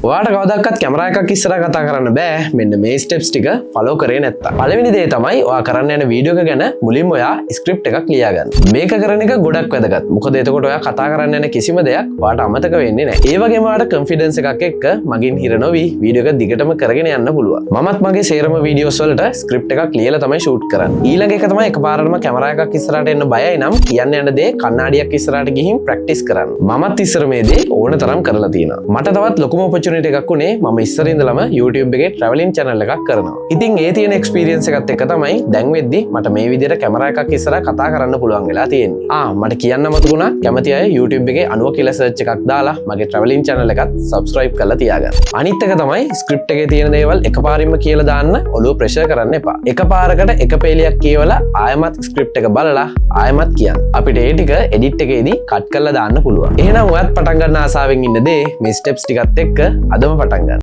ඔයාට කවදාවත් කැමරා එකක් ඉස්සරහා කතා කරන්න බෑ මෙන්න මේ ස්ටෙප්ස් ටික ෆලෝ කරේ නැත්තම්. පළවෙනි දේ තමයි ඔයා කරන්න යන වීඩියෝ එක ගැන මුලින්ම ඔයා ස්ක්‍රිප්ට් එකක් ලියා ගන්න. මේක කරන එක ගොඩක් වැදගත්. මොකද එතකොට ඔයා කතා කරන්න යන කිසිම දෙයක් ඔයාට අමතක වෙන්නේ නැහැ. ඒ වගේම ඔයාට කොන්ෆිඩන්ස් එකක් එක්ක මගින් හිර නොවි වීඩියෝ එක දිගටම කරගෙන යන්න පුළුවන්. මමත් මගේ සේරම වීඩියෝස් වලට ස්ක්‍රිප්ට් එකක් ලියලා තමයි ෂූට් කරන්නේ. ඊළඟ එක තමයි එකපාරටම කැමරා එකක් ඉස්සරහට එන්න බයයි නම් කියන්න යන දේ කණ්ණාඩියක් ඉස්සරහට ගිහින් ප්‍රැක්ටිස් කරන්න. මමත් ඉස්සර මේ දේ ඕන තරම් කරලා තියෙනවා. මට තවත් ලොකුම ඔපචුනිටි එකක් උනේ මම ඉස්සර ඉඳලම YouTube එකේ traveling channel එකක් කරනවා. ඉතින් ඒ තියෙන එක්ස්පීරියන්ස් එකත් එක්ක තමයි දැන් වෙද්දි මට මේ විදිහට කැමරා එකක් ඉස්සරහා කතා කරන්න පුළුවන් වෙලා තියෙන්නේ. මට කියන්න මතකුණා කැමති අය YouTube එකේ 90 කියලා සර්ච් එකක් දාලා මගේ traveling channel එකත් subscribe කරලා තියාගන්න. අනිත් එක තමයි ස්ක්‍රිප්ට් එකේ තියෙන දේවල් එකපාරින්ම කියලා දාන්න ඔළුව ප්‍රෙෂර් කරන්න එපා. එකපාරකට එක පේලියක් කියවලා ආයමත් ස්ක්‍රිප්ට් එක බලලා ආයමත් කියන්න. අපිට ඒ ටික එඩිට් එකේදී කට් කරලා දාන්න පුළුවන්. එහෙනම් ඔයත් පටන් ගන්න ආසාවෙන් ඉන්න දේ මේ ස්ටෙප්ස් ටිකත් එක්ක අදම පටන් ගන්න.